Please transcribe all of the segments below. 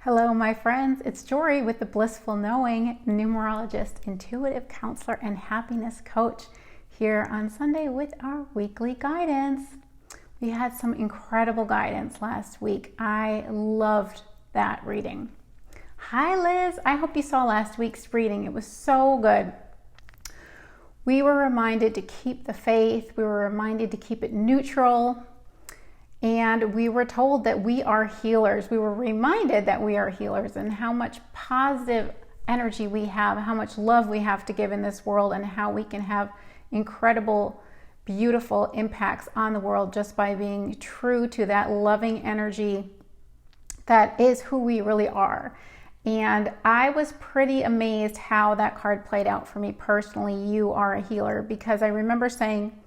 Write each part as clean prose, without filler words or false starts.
Hello, my friends. It's Jory with the Blissful Knowing, numerologist, intuitive counselor, and happiness coach here on Sunday with our weekly guidance. We had some incredible guidance last week. I loved that reading. Hi, Liz. I hope you saw last week's reading. It was so good. We were reminded to keep the faith. We were reminded to keep it neutral. And we were told that we are healers. We were reminded that we are healers and how much positive energy we have, how much love we have to give in this world, and how we can have incredible, beautiful impacts on the world just by being true to that loving energy that is who we really are. And I was pretty amazed how that card played out for me personally. You are a healer, because I remember saying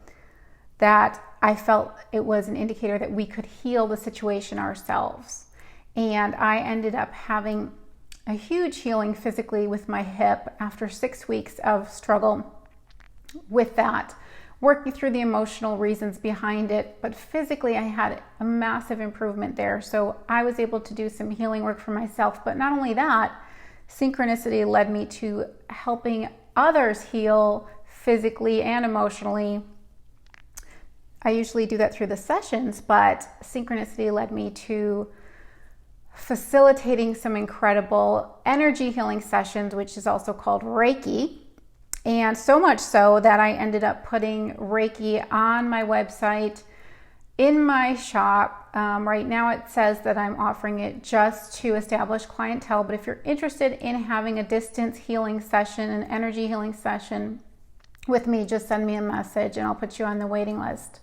that I felt it was an indicator that we could heal the situation ourselves. And I ended up having a huge healing physically with my hip after 6 weeks of struggle with that, working through the emotional reasons behind it. But physically, I had a massive improvement there. So I was able to do some healing work for myself. But not only that, synchronicity led me to helping others heal physically and emotionally. I usually do that through the sessions, but synchronicity led me to facilitating some incredible energy healing sessions, which is also called Reiki. And so much so that I ended up putting Reiki on my website, in my shop. Right now it says that I'm offering it just to establish clientele, but if you're interested in having a distance healing session, an energy healing session with me, just send me a message and I'll put you on the waiting list.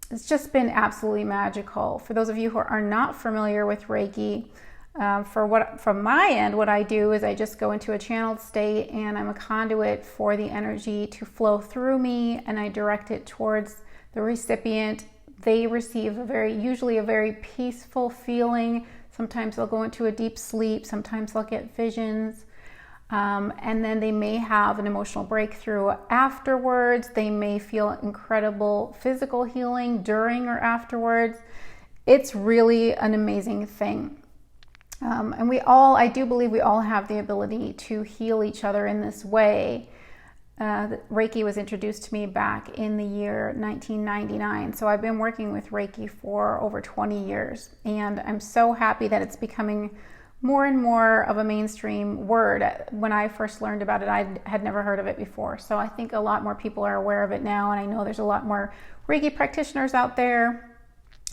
It's just been absolutely magical. For those of you who are not familiar with Reiki, from my end, what I do is I just go into a channeled state and I'm a conduit for the energy to flow through me, and I direct it towards the recipient. They receive usually a very peaceful feeling. Sometimes they'll go into a deep sleep. Sometimes they'll get visions. And then they may have an emotional breakthrough afterwards. They may feel incredible physical healing during or afterwards. It's really an amazing thing. And I do believe we all have the ability to heal each other in this way. Reiki was introduced to me back in the year 1999. So I've been working with Reiki for over 20 years. And I'm so happy that it's becoming more and more of a mainstream word. When I first learned about it, I had never heard of it before. So I think a lot more people are aware of it now. And I know there's a lot more Reiki practitioners out there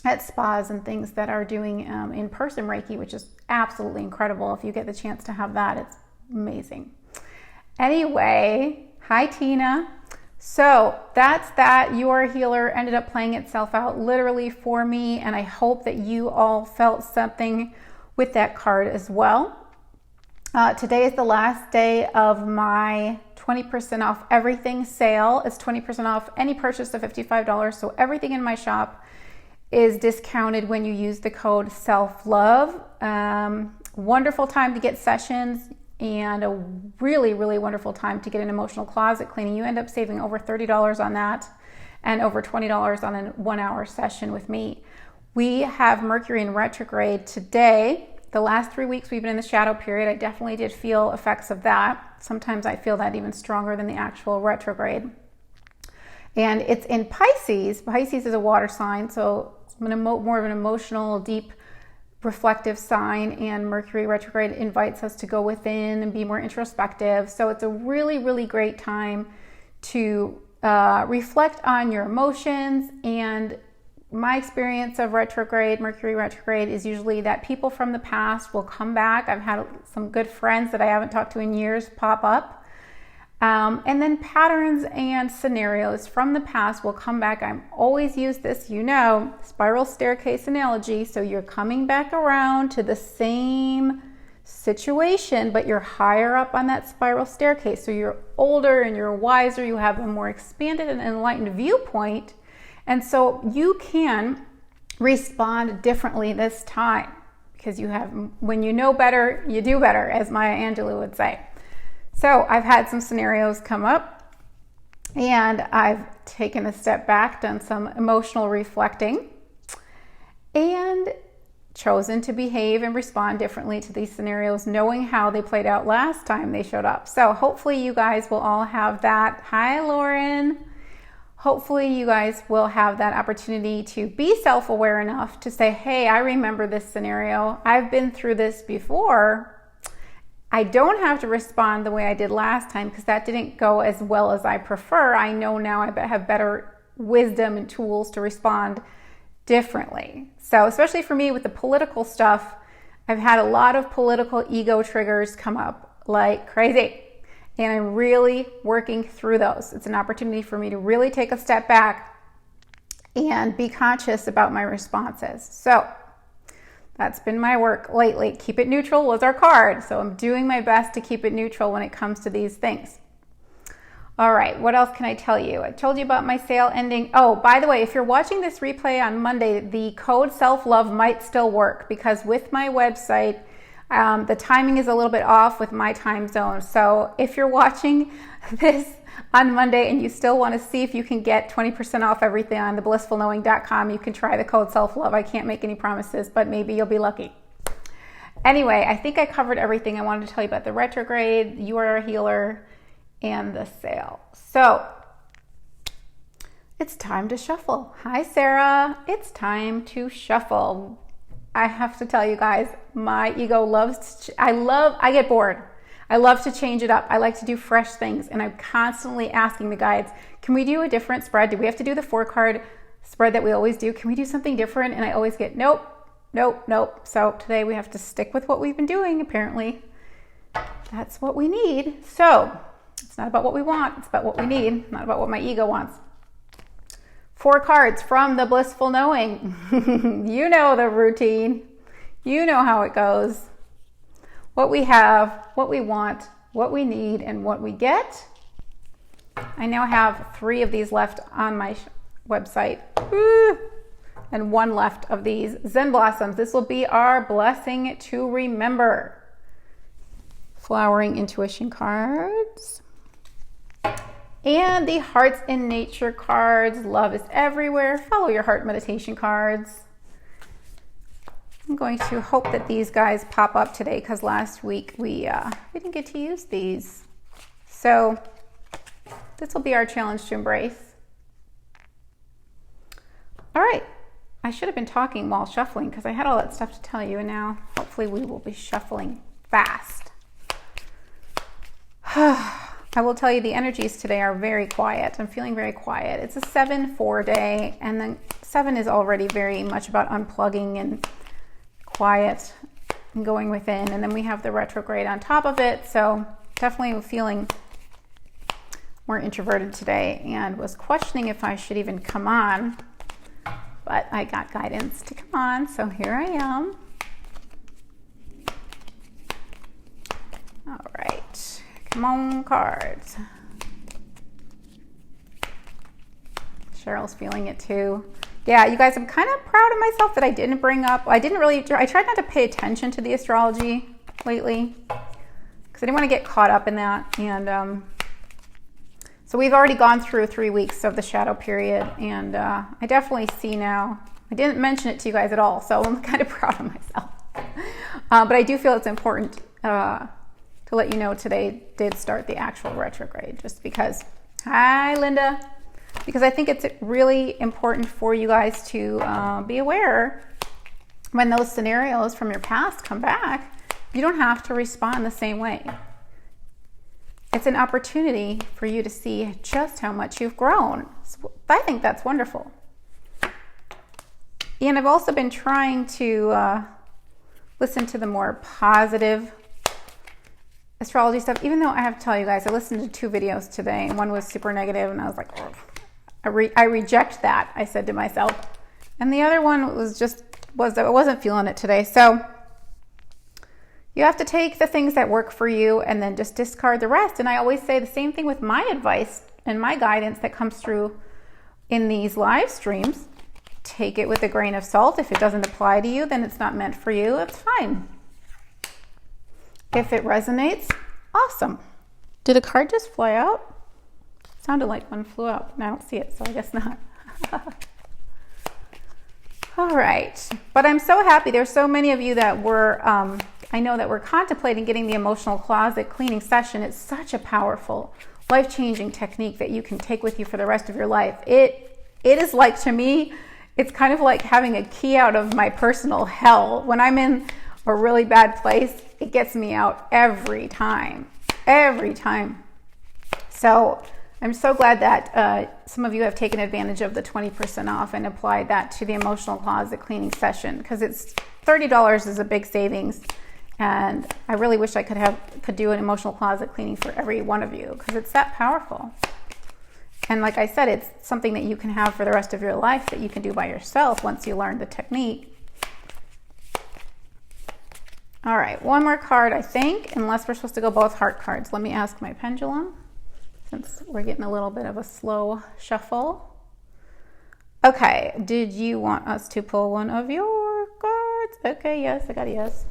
at spas and things that are doing in-person Reiki, which is absolutely incredible. If you get the chance to have that, it's amazing. Anyway, hi Tina. So that's that. Your Healer ended up playing itself out literally for me, and I hope that you all felt something with that card as well. Today is the last day of my 20% off everything sale. It's 20% off any purchase of $55. So everything in my shop is discounted when you use the code self-love. Wonderful time to get sessions, and a really, really wonderful time to get an emotional closet cleaning. You end up saving over $30 on that and over $20 on a 1-hour session with me. We have Mercury in retrograde today. The last 3 weeks we've been in the shadow period. I definitely did feel effects of that. Sometimes I feel that even stronger than the actual retrograde. And it's in Pisces. Pisces is a water sign, so it's more of an emotional, deep, reflective sign, and Mercury retrograde invites us to go within and be more introspective. So it's a really, really great time to reflect on your emotions. And my experience of Mercury retrograde is usually that people from the past will come back. I've had some good friends that I haven't talked to in years pop up. And then patterns and scenarios from the past will come back. I always use this, spiral staircase analogy. So you're coming back around to the same situation, but you're higher up on that spiral staircase. So you're older and you're wiser. You have a more expanded and enlightened viewpoint. And so you can respond differently this time, because when you know better, you do better, as Maya Angelou would say. So I've had some scenarios come up, and I've taken a step back, done some emotional reflecting, and chosen to behave and respond differently to these scenarios, knowing how they played out last time they showed up. So hopefully you guys will all have that. Hi, Lauren. Hopefully you guys will have that opportunity to be self-aware enough to say, hey, I remember this scenario. I've been through this before. I don't have to respond the way I did last time because that didn't go as well as I prefer. I know now I have better wisdom and tools to respond differently. So especially for me with the political stuff, I've had a lot of political ego triggers come up like crazy. And I'm really working through those. It's an opportunity for me to really take a step back and be conscious about my responses. So that's been my work lately. Keep it neutral was our card. So I'm doing my best to keep it neutral when it comes to these things. All right, what else can I tell you? I told you about my sale ending. Oh, by the way, if you're watching this replay on Monday, the code self-love might still work because with my website, the timing is a little bit off with my time zone. So if you're watching this on Monday and you still want to see if you can get 20% off everything on theblissfulknowing.com, you can try the code self-love. I can't make any promises, but maybe you'll be lucky. Anyway, I think I covered everything I wanted to tell you about the retrograde, You Are a Healer, and the sale. So it's time to shuffle. Hi, Sarah. It's time to shuffle. I have to tell you guys, my ego loves to, I get bored. I love to change it up. I like to do fresh things. And I'm constantly asking the guides, can we do a different spread? Do we have to do the 4-card spread that we always do? Can we do something different? And I always get, nope, nope, nope. So today we have to stick with what we've been doing. Apparently that's what we need. So it's not about what we want. It's about what we need, not about what my ego wants. 4 cards from the Blissful Knowing. You know the routine. You know how it goes. What we have, what we want, what we need, and what we get. I now have 3 of these left on my website. And 1 left of these Zen Blossoms. This will be our blessing to remember. Flowering Intuition cards. And the Hearts in Nature cards. Love is everywhere. Follow your heart meditation cards. I'm going to hope that these guys pop up today because last week we didn't get to use these. So this will be our challenge to embrace. All right. I should have been talking while shuffling because I had all that stuff to tell you, and now hopefully we will be shuffling fast. I will tell you the energies today are very quiet. I'm feeling very quiet. It's a 7-4 day, and then 7 is already very much about unplugging and quiet and going within. And then we have the retrograde on top of it. So definitely feeling more introverted today and was questioning if I should even come on, but I got guidance to come on. So here I am. All right. Come on, cards. Cheryl's feeling it too. Yeah, you guys, I'm kind of proud of myself that I didn't bring up, I tried not to pay attention to the astrology lately because I didn't want to get caught up in that. And so we've already gone through 3 weeks of the shadow period, and I definitely see now, I didn't mention it to you guys at all, so I'm kind of proud of myself. But I do feel it's important to let you know today did start the actual retrograde, just because, hi Linda, because I think it's really important for you guys to be aware when those scenarios from your past come back, you don't have to respond the same way. It's an opportunity for you to see just how much you've grown. So I think that's wonderful. And I've also been trying to listen to the more positive astrology stuff, even though I have to tell you guys, I listened to 2 videos today, and one was super negative, and I was like, oh, I reject that, I said to myself. And the other one I wasn't feeling it today. So you have to take the things that work for you and then just discard the rest. And I always say the same thing with my advice and my guidance that comes through in these live streams. Take it with a grain of salt. If it doesn't apply to you, then it's not meant for you. It's fine. If it resonates, awesome. Did a card just fly out? Sounded like one flew out, and I don't see it, so I guess not. All right. But I'm so happy. There's so many of you that were, I know that we're contemplating getting the emotional closet cleaning session. It's such a powerful, life-changing technique that you can take with you for the rest of your life. It is like, to me, it's kind of like having a key out of my personal hell. When I'm in a really bad place, it gets me out every time. Every time. So I'm so glad that some of you have taken advantage of the 20% off and applied that to the emotional closet cleaning session, because it's $30 is a big savings. And I really wish I could do an emotional closet cleaning for every one of you, because it's that powerful. And like I said, it's something that you can have for the rest of your life, that you can do by yourself once you learn the technique. All right, one more card, I think, unless we're supposed to go both heart cards. Let me ask my pendulum, since we're getting a little bit of a slow shuffle. Okay, did you want us to pull one of your cards? Okay, yes, I got a yes.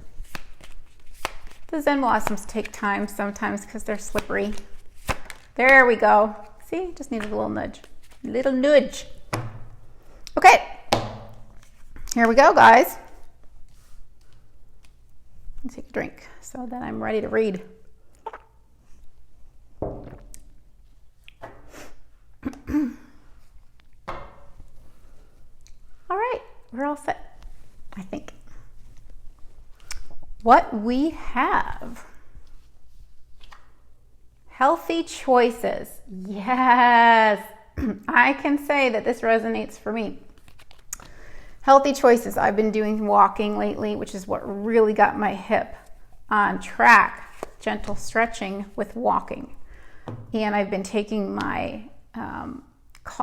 The Zen Blossoms take time sometimes because they're slippery. There we go. See, just needed a little nudge. Little nudge. Okay, here we go, guys. Let's take a drink so that I'm ready to read. All right, we're all set, I think. What we have. Healthy choices. Yes, I can say that this resonates for me. Healthy choices. I've been doing walking lately, which is what really got my hip on track. Gentle stretching with walking. And I've been taking my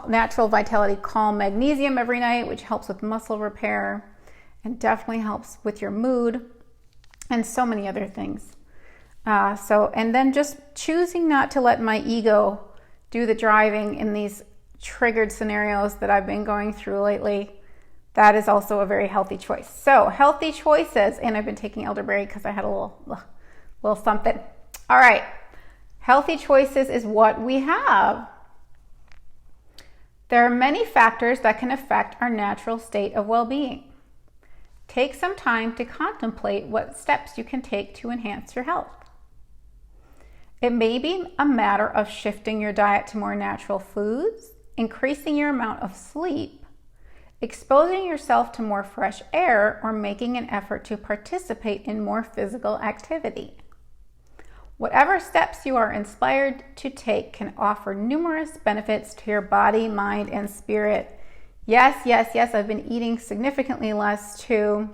Natural Vitality Calm Magnesium every night, which helps with muscle repair and definitely helps with your mood and so many other things. And then just choosing not to let my ego do the driving in these triggered scenarios that I've been going through lately. That is also a very healthy choice. So healthy choices, and I've been taking elderberry because I had a little something. All right, healthy choices is what we have. There are many factors that can affect our natural state of well-being. Take some time to contemplate what steps you can take to enhance your health. It may be a matter of shifting your diet to more natural foods, increasing your amount of sleep, exposing yourself to more fresh air, or making an effort to participate in more physical activity. Whatever steps you are inspired to take can offer numerous benefits to your body, mind, and spirit. Yes, yes, yes, I've been eating significantly less too.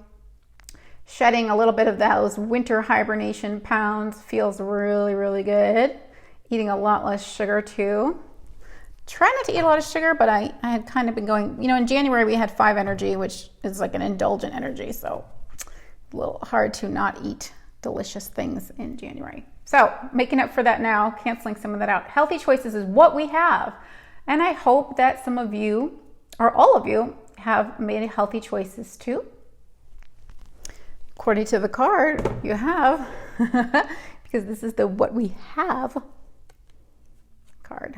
Shedding a little bit of those winter hibernation pounds feels really, really good. Eating a lot less sugar too. Try not to eat a lot of sugar, but I had kind of been going, in January we had 5 energy, which is like an indulgent energy, so a little hard to not eat delicious things in January. So making up for that now, canceling some of that out. Healthy choices is what we have. And I hope that some of you, or all of you, have made healthy choices too. According to the card, you have, because this is the what we have card.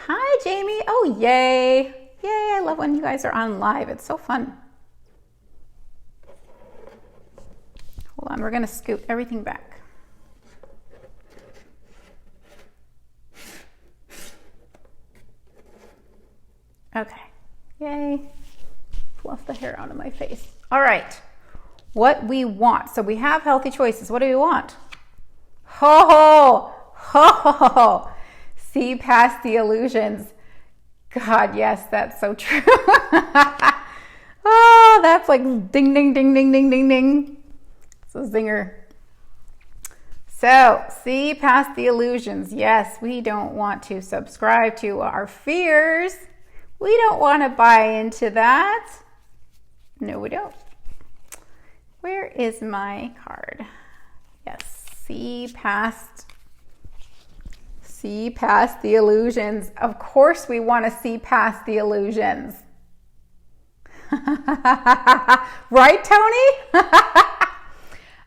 Hi, Jamie. Oh, yay. Yay, I love when you guys are on live. It's so fun. Hold on, we're going to scoot everything back. Okay. Yay. Fluff the hair out of my face. All right. What we want. So we have healthy choices. What do we want? Ho, ho, ho, ho, ho. See past the illusions. God, yes, that's so true. Oh, that's like ding, ding, ding, ding, ding, ding, ding. It's a zinger. So, see past the illusions. Yes, we don't want to subscribe to our fears. We don't want to buy into that. No, we don't. Where is my card? Yes, see past the illusions. Of course we want to see past the illusions. Right, Tony?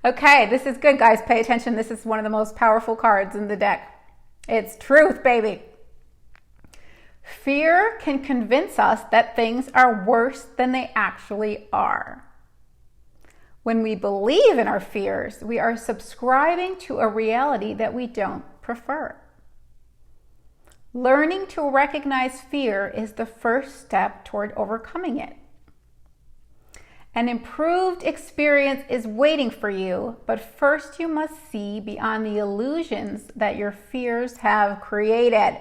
Okay, this is good, guys. Pay attention. This is one of the most powerful cards in the deck. It's truth, baby. Fear can convince us that things are worse than they actually are. When we believe in our fears, we are subscribing to a reality that we don't prefer. Learning to recognize fear is the first step toward overcoming it. An improved experience is waiting for you, but first you must see beyond the illusions that your fears have created.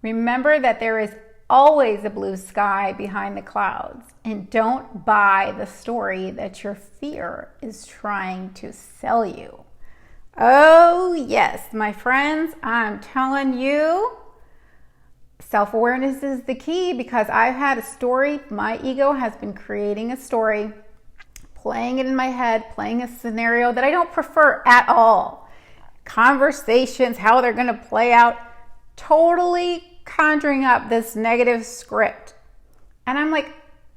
Remember that there is always a blue sky behind the clouds, and don't buy the story that your fear is trying to sell you. Oh yes, my friends, I'm telling you, self-awareness is the key, because I've had a story. My ego has been creating a story, playing it in my head, playing a scenario that I don't prefer at all. Conversations, how they're going to play out, totally conjuring up this negative script. And I'm like,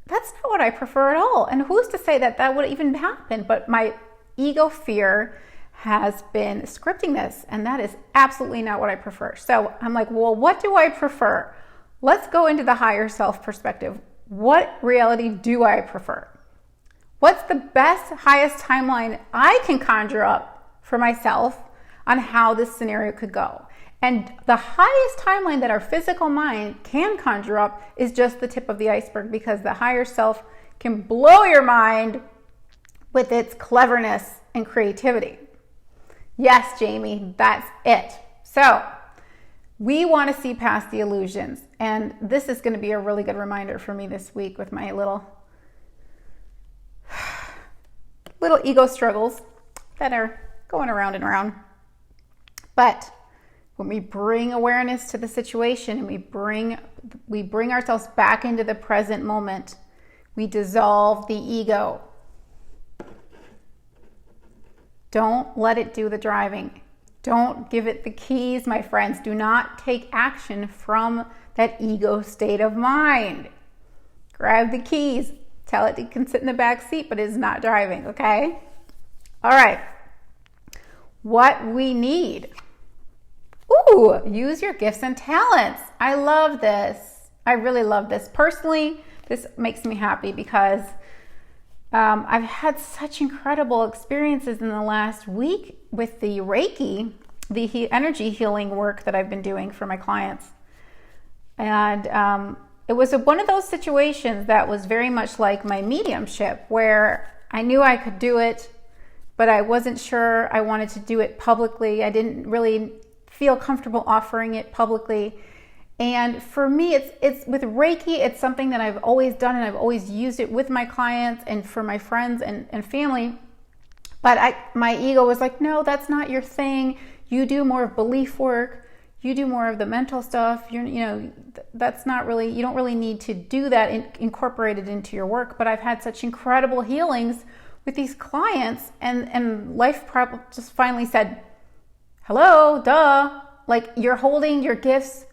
that's not what I prefer at all. And who's to say that that would even happen? But my ego fear has been scripting this, and that is absolutely not what I prefer. So I'm like, well, what do I prefer? Let's go into the higher self perspective. What reality do I prefer? What's the best, highest timeline I can conjure up for myself on how this scenario could go? And the highest timeline that our physical mind can conjure up is just the tip of the iceberg, because the higher self can blow your mind with its cleverness and creativity. Yes, Jamie, that's it. So we want to see past the illusions. And this is going to be a really good reminder for me this week with my little ego struggles that are going around and around. But when we bring awareness to the situation and we bring ourselves back into the present moment, we dissolve the ego. Don't let it do the driving. Don't give it the keys, my friends. Do not take action from that ego state of mind. Grab the keys. Tell it it can sit in the back seat, but it is not driving, okay? All right. What we need. Ooh, use your gifts and talents. I love this. I really love this. Personally, this makes me happy because I've had such incredible experiences in the last week with the Reiki, the energy healing work that I've been doing for my clients. And it was one of those situations that was very much like my mediumship, where I knew I could do it, but I wasn't sure I wanted to do it publicly. I didn't really feel comfortable offering it publicly. And for me, it's with Reiki, it's something that I've always done, and I've always used it with my clients and for my friends and family. But my ego was like, no, that's not your thing. You do more of belief work. You do more of the mental stuff. That's not really, you don't really need to do that and incorporate it into your work. But I've had such incredible healings with these clients, and life just finally said, hello, duh. Like, you're holding your gifts,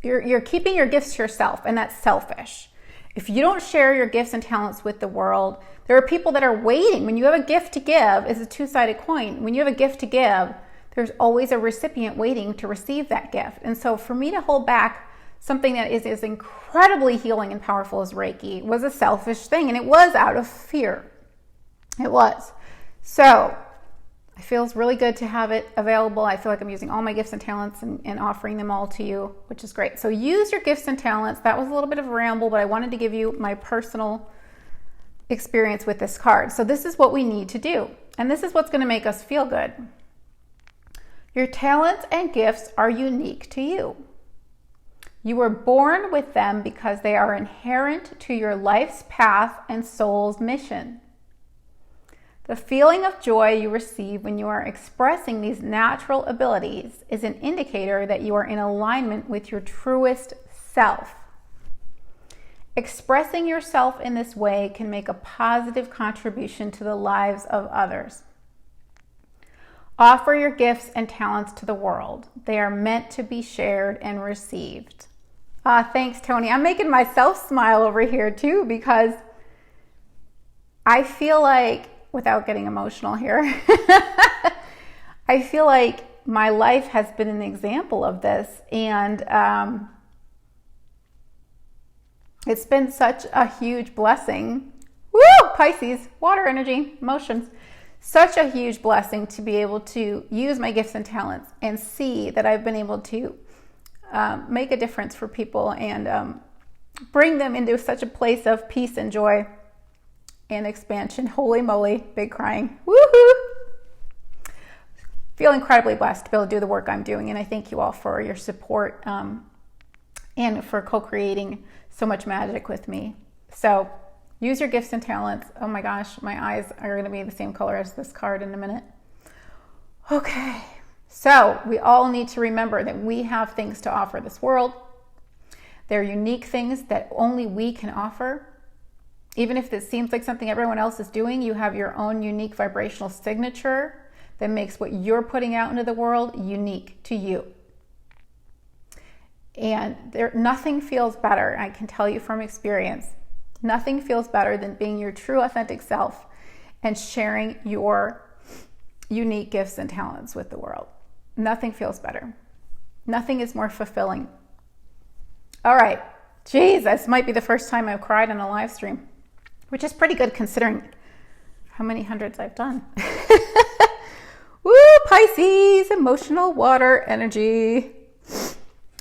you're keeping your gifts to yourself, and that's selfish. If you don't share your gifts and talents with the world, there are people that are waiting. When you have a gift to give, it's a two-sided coin. When you have a gift to give, there's always a recipient waiting to receive that gift. And so for me to hold back something that is as incredibly healing and powerful as Reiki was a selfish thing, and it was out of fear. It was. So it feels really good to have it available. I feel like I'm using all my gifts and talents and offering them all to you, which is great. So use your gifts and talents. That was a little bit of a ramble, but I wanted to give you my personal experience with this card. So this is what we need to do, and this is what's going to make us feel good. Your talents and gifts are unique to you. You were born with them because they are inherent to your life's path and soul's mission. The feeling of joy you receive when you are expressing these natural abilities is an indicator that you are in alignment with your truest self. Expressing yourself in this way can make a positive contribution to the lives of others. Offer your gifts and talents to the world. They are meant to be shared and received. Thanks, Tony. I'm making myself smile over here too, because I feel like, without getting emotional here, I feel like my life has been an example of this. And It's been such a huge blessing. Woo! Pisces, water energy, emotions. Such a huge blessing to be able to use my gifts and talents and see that I've been able to make a difference for people and bring them into such a place of peace and joy and expansion. Holy moly, big crying. Woohoo! Feel incredibly blessed to be able to do the work I'm doing, and I thank you all for your support and for co-creating so much magic with me. So use your gifts and talents. Oh my gosh, my eyes are going to be the same color as this card in a minute. Okay, so we all need to remember that we have things to offer this world. They're unique things that only we can offer. Even if it seems like something everyone else is doing, you have your own unique vibrational signature that makes what you're putting out into the world unique to you. And nothing feels better, I can tell you from experience, nothing feels better than being your true authentic self and sharing your unique gifts and talents with the world. Nothing feels better. Nothing is more fulfilling. All right, geez, this might be the first time I've cried on a live stream, which is pretty good considering how many hundreds I've done. Woo, Pisces, emotional water energy.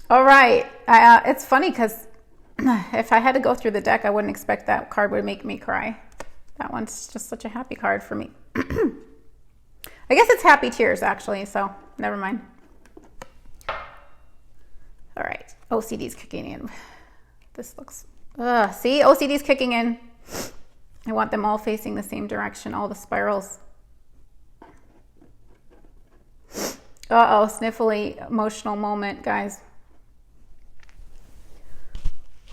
All right, it's funny because if I had to go through the deck, I wouldn't expect that card would make me cry. That one's just such a happy card for me. I guess it's happy tears, actually, so never mind. All right, OCD's kicking in. This looks, see, OCD's kicking in. I want them all facing the same direction, all the spirals. Uh-oh, sniffly emotional moment, guys.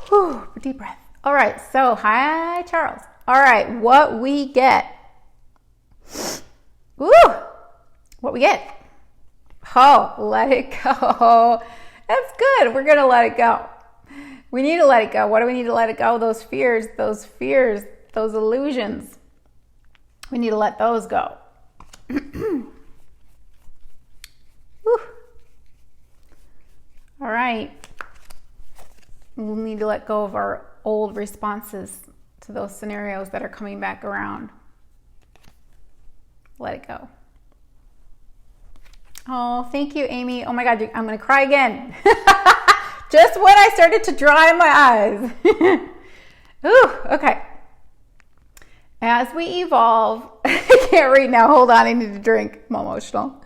Whew, deep breath. All right, so hi, Charles. All right, what we get. Woo! What we get. Oh, let it go. That's good. We're going to let it go. We need to let it go. What do we need to let it go? Those fears, those illusions. We need to let those go. Whew. All right. We'll need to let go of our old responses to those scenarios that are coming back around. Let it go. Oh, thank you, Amy. Oh my God, I'm going to cry again. Just when I started to dry my eyes. Ooh, okay. As we evolve, I can't read now. Hold on, I need to drink. I'm emotional.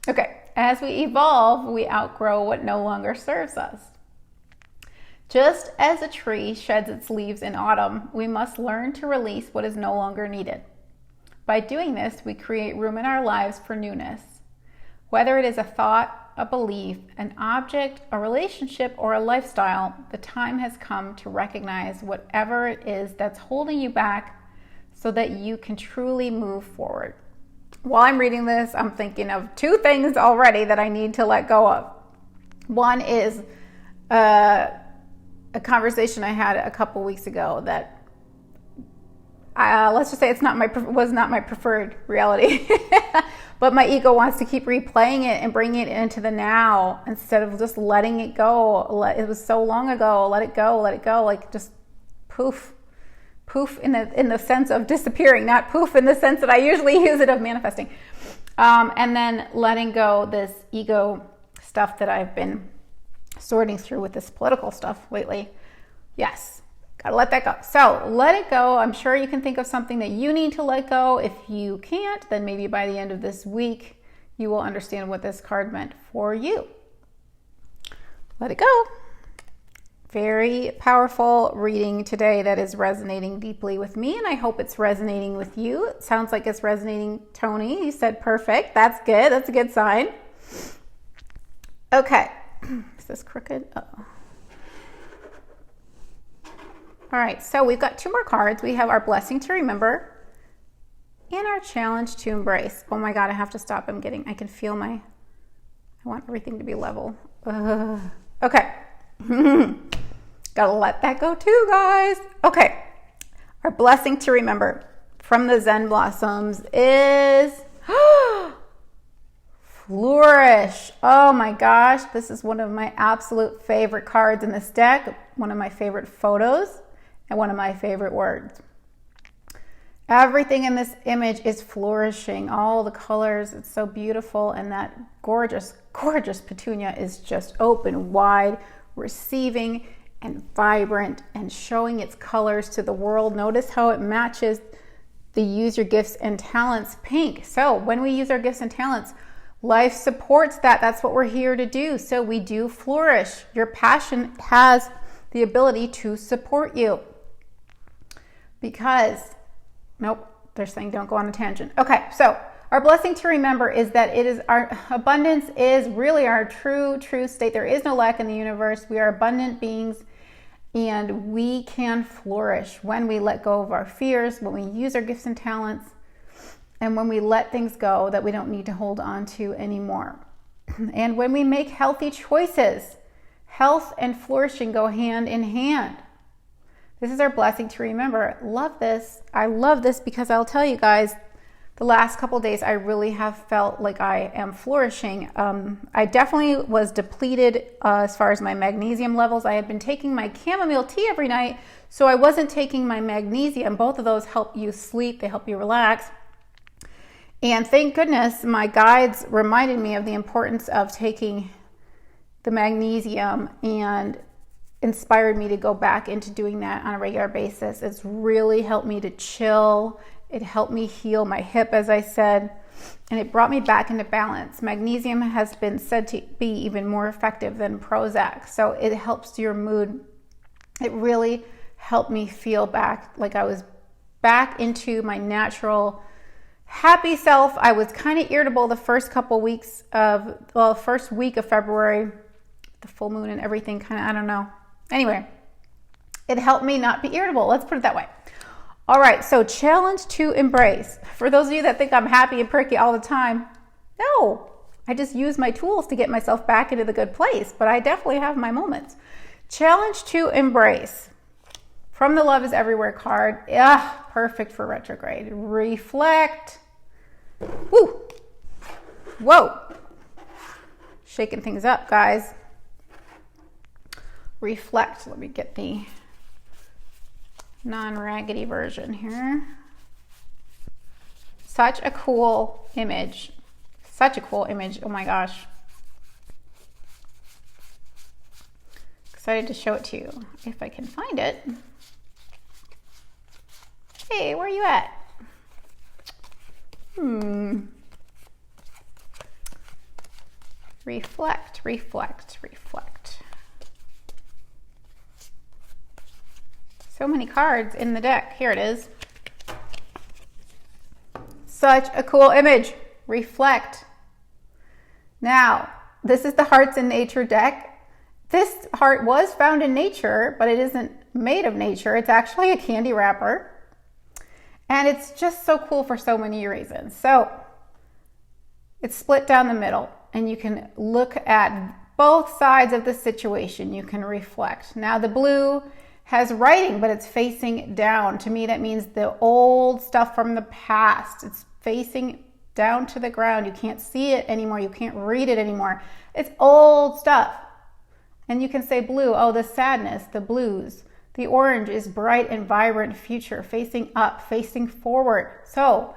Okay. As we evolve, we outgrow what no longer serves us. Just as a tree sheds its leaves in autumn, we must learn to release what is no longer needed. By doing this, we create room in our lives for newness. Whether it is a thought, a belief, an object, a relationship, or a lifestyle, the time has come to recognize whatever it is that's holding you back so that you can truly move forward. While I'm reading this, I'm thinking of two things already that I need to let go of. One is a conversation I had a couple weeks ago that let's just say was not my preferred reality, but my ego wants to keep replaying it and bringing it into the now instead of just letting it go. It was so long ago. Let it go. Like just poof. Poof in the sense of disappearing, not poof in the sense that I usually use it of manifesting. And then letting go this ego stuff that I've been sorting through with this political stuff lately. Yes, gotta let that go. So let it go. I'm sure you can think of something that you need to let go. If you can't, then maybe by the end of this week, you will understand what this card meant for you. Let it go. Very powerful reading today that is resonating deeply with me, and I hope it's resonating with you. It sounds like it's resonating, Tony. You said perfect. That's good. That's a good sign. Okay. Is this crooked? Uh-oh. All right, so we've got two more cards. We have our blessing to remember and our challenge to embrace. Oh my God, I have to stop. I can feel I want everything to be level. Okay. Gotta let that go too, guys. Okay. Our blessing to remember from the Zen Blossoms is flourish. Oh my gosh, this is one of my absolute favorite cards in this deck, one of my favorite photos, and one of my favorite words. Everything in this image is flourishing, all the colors, it's so beautiful, and that gorgeous, gorgeous petunia is just open wide, receiving and vibrant and showing its colors to the world. Notice how it matches the use your gifts and talents pink. So when we use our gifts and talents, life supports that. That's what we're here to do. So we do flourish. Your passion has the ability to support you because, nope, they're saying don't go on a tangent. Okay, so our blessing to remember is that it is our abundance is really our true state. There is no lack in the universe. We are abundant beings, and we can flourish when we let go of our fears, when we use our gifts and talents, and when we let things go that we don't need to hold on to anymore. And when we make healthy choices, health and flourishing go hand in hand. This is our blessing to remember. Love this. I love this because I'll tell you guys, the last couple of days, I really have felt like I am flourishing. I definitely was depleted as far as my magnesium levels. I had been taking my chamomile tea every night, so I wasn't taking my magnesium. Both of those help you sleep. They help you relax. And thank goodness my guides reminded me of the importance of taking the magnesium and inspired me to go back into doing that on a regular basis. It's really helped me to chill. It helped me heal my hip, as I said, and it brought me back into balance. Magnesium has been said to be even more effective than Prozac, so it helps your mood. It really helped me feel back like I was back into my natural happy self. I was kind of irritable the first couple weeks of, well, first week of February, the full moon and everything kind of, I don't know. Anyway, it helped me not be irritable. Let's put it that way. All right, so challenge to embrace. For those of you that think I'm happy and perky all the time, no, I just use my tools to get myself back into the good place, but I definitely have my moments. Challenge to embrace. From the Love is Everywhere card, perfect for retrograde. Reflect. Woo. Whoa. Shaking things up, guys. Reflect. Let me get the non-raggedy version here. Such a cool image. Such a cool image. Oh my gosh. Excited to show it to you if I can find it. Hey, where are you at? Reflect, reflect, reflect. So many cards in the deck. Here it is. Such a cool image. Reflect. Now, this is the Hearts in Nature deck. This heart was found in nature, but it isn't made of nature. It's actually a candy wrapper. And it's just so cool for so many reasons. So it's split down the middle, and you can look at both sides of the situation. You can reflect. Now the blue has writing, but it's facing down. To me, that means the old stuff from the past. It's facing down to the ground. You can't see it anymore. You can't read it anymore. It's old stuff. And you can say blue, oh, the sadness, the blues. The orange is bright and vibrant future, facing up, facing forward. So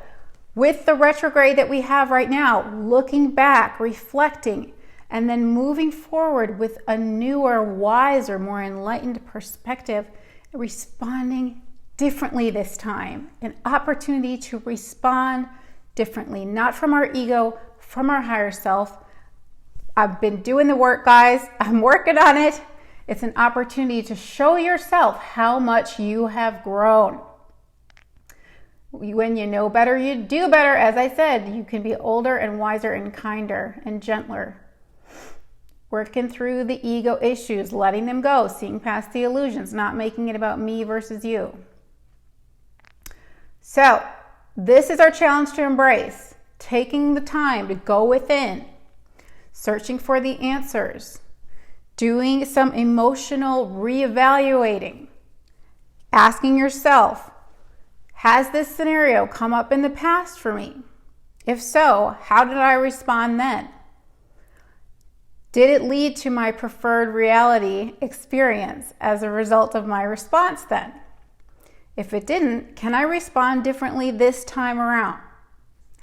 with the retrograde that we have right now, looking back, reflecting, and then moving forward with a newer, wiser, more enlightened perspective, responding differently this time. An opportunity to respond differently, not from our ego, from our higher self. I've been doing the work, guys. I'm working on it. It's an opportunity to show yourself how much you have grown. When you know better, you do better. As I said, you can be older and wiser and kinder and gentler. Working through the ego issues, letting them go, seeing past the illusions, not making it about me versus you. So, this is our challenge to embrace. Taking the time to go within, searching for the answers, doing some emotional reevaluating, asking yourself, has this scenario come up in the past for me? If so, how did I respond then? Did it lead to my preferred reality experience as a result of my response then? If it didn't, can I respond differently this time around?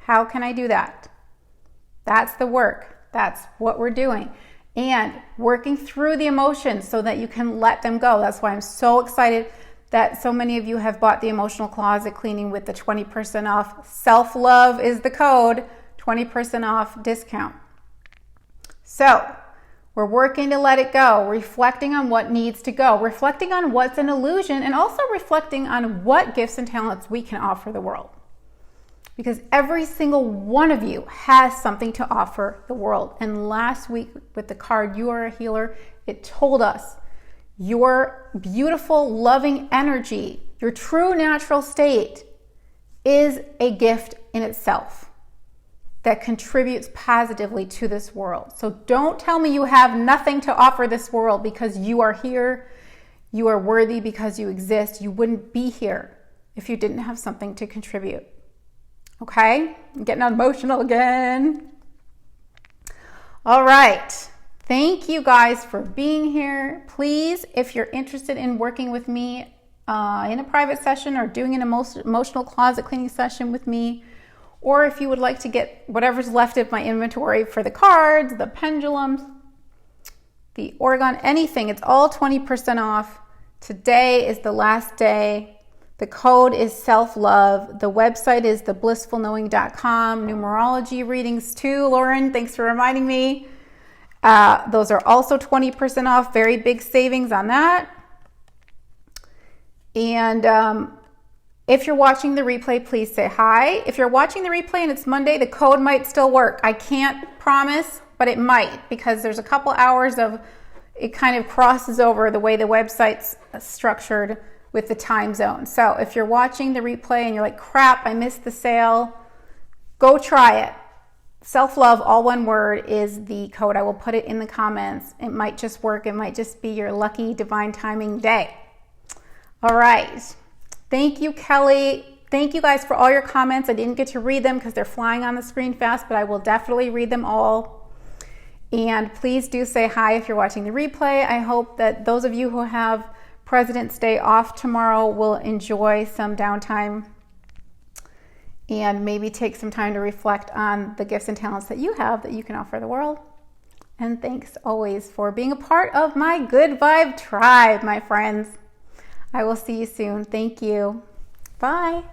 How can I do that? That's the work. That's what we're doing. And working through the emotions so that you can let them go. That's why I'm so excited that so many of you have bought the emotional closet cleaning with the 20% off. Self-love is the code, 20% off discount. So we're working to let it go, reflecting on what needs to go, reflecting on what's an illusion, and also reflecting on what gifts and talents we can offer the world. Because every single one of you has something to offer the world. And last week with the card, You Are a Healer, it told us your beautiful, loving energy, your true natural state is a gift in itself that contributes positively to this world. So don't tell me you have nothing to offer this world because you are here, you are worthy because you exist. You wouldn't be here if you didn't have something to contribute. Okay? I'm getting emotional again. All right. Thank you guys for being here. Please, if you're interested in working with me in a private session or doing an emotional closet cleaning session with me, or if you would like to get whatever's left of my inventory for the cards, the pendulums, the Oregon, anything, it's all 20% off. Today is the last day. The code is self-love. The website is theblissfulknowing.com. Numerology readings too, Lauren. Thanks for reminding me. Those are also 20% off. Very big savings on that. And if you're watching the replay, please say hi. If you're watching the replay and it's Monday, the code might still work. I can't promise, but it might, because there's a couple hours of it kind of crosses over the way the website's structured with the time zone. So if you're watching the replay and you're like, crap, I missed the sale, go try it. Self-love, all one word, is the code. I will put it in the comments. It might just work. It might just be your lucky divine timing day. All right. Thank you, Kelly. Thank you guys for all your comments. I didn't get to read them because they're flying on the screen fast, but I will definitely read them all. And please do say hi if you're watching the replay. I hope that those of you who have President's Day off tomorrow will enjoy some downtime and maybe take some time to reflect on the gifts and talents that you have that you can offer the world. And thanks always for being a part of my Good Vibe tribe, my friends. I will see you soon. Thank you. Bye.